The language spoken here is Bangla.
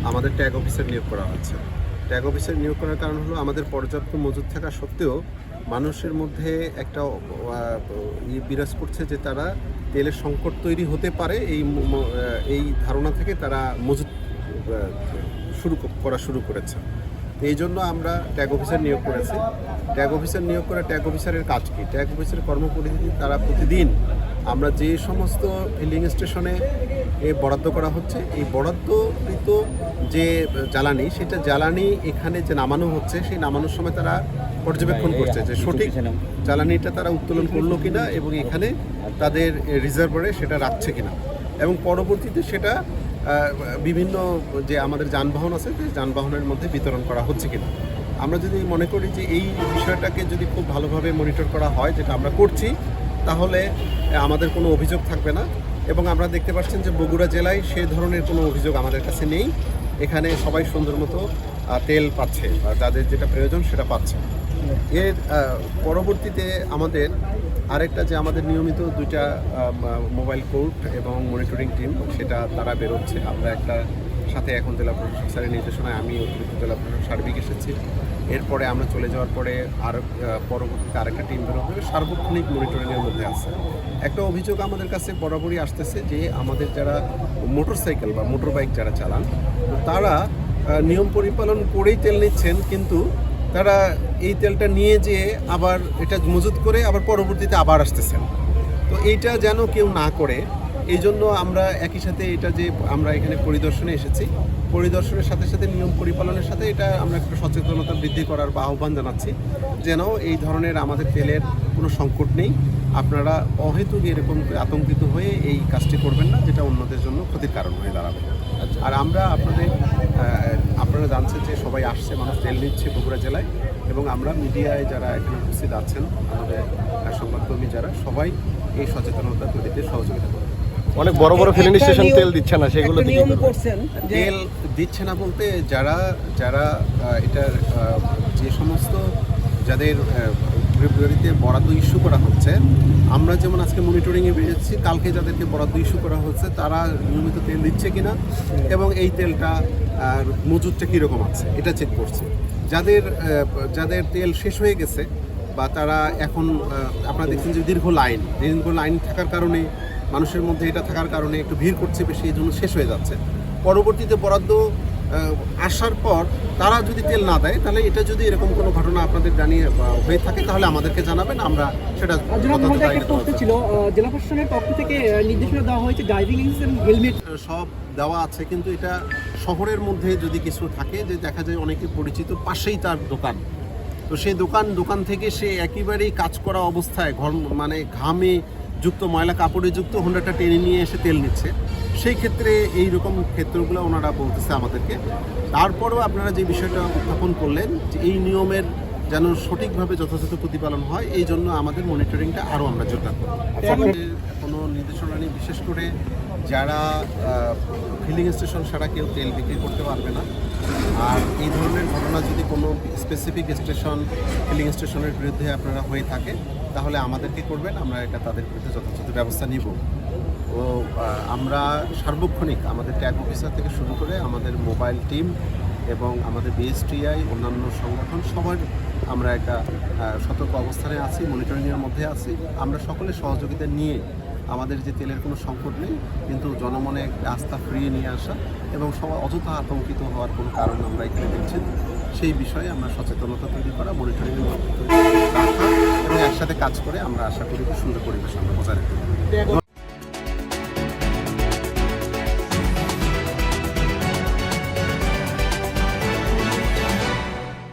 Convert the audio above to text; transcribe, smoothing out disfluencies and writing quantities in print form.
আমাদের ট্যাগ অফিসার নিয়োগ করা হচ্ছে। ট্যাগ অফিসার নিয়োগ করার কারণ হলো আমাদের পর্যাপ্ত মজুদ থাকা সত্ত্বেও মানুষের মধ্যে একটা বিরাজ করছে যে তারা তেলের সংকট তৈরি হতে পারে, এই ধারণা থেকে তারা মজুদ শুরু করেছে। এই জন্য আমরা ট্যাগ অফিসার নিয়োগ করেছি। ট্যাগ অফিসার নিয়োগ করা, ট্যাগ অফিসারের কাজ কি? ট্যাগ অফিসারের কর্মপরিধি তারা প্রতিদিন আমরা যে সমস্ত ফিলিং স্টেশনে বরাদ্দ করা হচ্ছে, এই বরাদ্দকৃত যে জ্বালানি, সেটা জ্বালানি এখানে যে নামানো হচ্ছে, সেই নামানোর সময় তারা পর্যবেক্ষণ করছে যে সঠিক জ্বালানিটা তারা উত্তোলন করলো কিনা এবং এখানে তাদের রিজার্ভারে সেটা রাখছে কিনা, এবং পরবর্তীতে সেটা বিভিন্ন যে আমাদের যানবাহন আছে, যে যানবাহনের মধ্যে বিতরণ করা হচ্ছে কিনা। আমরা যদি মনে করি যে এই বিষয়টাকে যদি খুব ভালোভাবে মনিটর করা হয়, যেটা আমরা করছি, তাহলে আমাদের কোনো অভিযোগ থাকবে না। এবং আমরা দেখতে পাচ্ছেন যে বগুড়া জেলায় সে ধরনের কোনো অভিযোগ আমাদের কাছে নেই। এখানে সবাই সুন্দর মতো তেল পাচ্ছে বা যাদের যেটা প্রয়োজন সেটা পাচ্ছে। এর পরবর্তীতে আমাদের আরেকটা যে আমাদের নিয়মিত দুইটা মোবাইল কোর্ট এবং মনিটরিং টিম, সেটা তারা বেরোচ্ছে। আমরা একটা সাথে এখন জেলা প্রশাসক স্যারের নির্দেশনায় আমি অতিরিক্ত জেলা প্রশাসক সার্বিক এসেছি। এরপরে আমরা চলে যাওয়ার পরে আর পরবর্তীতে আরেকটা টিম বেরোবে, সার্বক্ষণিক মনিটরিংয়ের মধ্যে আছে। একটা অভিযোগ আমাদের কাছে বরাবরই আসতেছে যে আমাদের যারা মোটরসাইকেল বা মোটর বাইক যারা চালান, তারা নিয়ম পরিপালন করেই তেল নিচ্ছেন, কিন্তু তারা এই তেলটা নিয়ে যেয়ে আবার এটা মজুত করে আবার পরবর্তীতে আবার আসতেছেন। তো এইটা যেন কেউ না করে, এই জন্য আমরা একই সাথে এটা যে আমরা এখানে পরিদর্শনে এসেছি, পরিদর্শনের সাথে সাথে নিয়ম পরিপালনের সাথে এটা আমরা একটু সচেতনতা বৃদ্ধি করার বা আহ্বান জানাচ্ছি, যেন এই ধরনের আমাদের তেলের কোনো সংকট নেই। আপনারা অহেতুক এরকম আতঙ্কিত হয়ে এই কাজটি করবেন না, যেটা অন্যদের জন্য ক্ষতির কারণ হয়ে দাঁড়াবে। আর আমরা আপনারা জানছেন যে সবাই আসছে, মানুষ তেল নিচ্ছে বগুড়া জেলায়, এবং আমরা মিডিয়ায় যারা এখানে উপস্থিত আছেন, আমাদের সংবাদকর্মী যারা, সবাই এই সচেতনতা তৈরিতে সহযোগিতা করবেন। অনেক বড় বড় ফিলিং স্টেশন তেল দিচ্ছে না, সেগুলো তেল দিচ্ছে না বলতে যারা এটার যে সমস্ত যাদের ফেব্রুয়ারিতে বরাদ্দ ইস্যু করা হচ্ছে, আমরা যেমন আজকে মনিটরিংয়ে বেরিয়েছি, কালকে যাদেরকে বরাদ্দ ইস্যু করা হচ্ছে তারা নিয়মিত তেল দিচ্ছে কিনা এবং এই তেলটা মজুদটা কীরকম আছে এটা চেক করছে। যাদের তেল শেষ হয়ে গেছে বা তারা এখন আপনারা দেখছেন যে দীর্ঘ লাইন থাকার কারণে, মানুষের মধ্যে এটা থাকার কারণে একটু ভিড় করছে বেশি, এই জন্য শেষ হয়ে যাচ্ছে। পরবর্তীতে বরাদ্দ আসার পর তারা যদি তেল না দেয়, তাহলে এটা যদি এরকম কোনো ঘটনা আপনাদের জানিয়ে হয়ে থাকে, তাহলে আমাদেরকে জানাবেন, আমরা সেটা ছিল। জেলা প্রশাসনের পক্ষ থেকে নির্দেশনা দেওয়া হয়েছে ড্রাইভিং লাইসেন্স, হেলমেট সব দেওয়া আছে, কিন্তু এটা শহরের মধ্যে যদি কিছু থাকে, যে দেখা যায় অনেকে পরিচিত, পাশেই তার দোকান, তো সেই দোকান থেকে সে একেবারেই কাজ করা অবস্থায় মানে ঘামে যুক্ত, ময়লা কাপড়ে যুক্ত হোন্ডাটা টেনে নিয়ে এসে তেল নিচ্ছে। সেই ক্ষেত্রে এইরকম ক্ষেত্রগুলো ওনারা বলতেছে আমাদেরকে। তারপরেও আপনারা যে বিষয়টা উত্থাপন করলেন যে এই নিয়মের যেন সঠিকভাবে যথাযথ প্রতিপালন হয়, এই জন্য আমাদের মনিটরিংটা আরও আমরা জোরদার করব। কোনো নির্দেশনা নেই, বিশেষ করে যারা ফিলিং স্টেশন ছাড়া কেউ তেল বিক্রি করতে পারবে না। আর এই ধরনের ঘটনা যদি কোনো স্পেসিফিক ফিলিং স্টেশনের বিরুদ্ধে আপনারা হয়ে থাকে, তাহলে আমাদেরকে করবেন, আমরা এটা তাদের বিরুদ্ধে যথাযথ ব্যবস্থা নিব। ও আমরা সার্বক্ষণিক আমাদের ট্যাগ অফিসার থেকে শুরু করে আমাদের মোবাইল টিম এবং আমাদের বিএসটিআই, অন্যান্য সংগঠন, সবার আমরা একটা সতর্ক অবস্থানে আছি, মনিটরিংয়ের মধ্যে আছি। আমরা সকলের সহযোগিতা নিয়ে আমাদের যে তেলের কোনো সংকট নেই, কিন্তু জনমনে একটা আস্থা ফিরিয়ে নিয়ে আসা এবং সবাই অযথা আতঙ্কিত হওয়ার কোনো কারণ আমরা এখানে দেখছি, সেই বিষয়ে আমরা সচেতনতা তৈরি করা, মনিটরিংয়ের মধ্যে রাখা এবং একসাথে কাজ করে আমরা আশা করি সুন্দর পরিবেশ আমরা বজায় রাখতে পারি।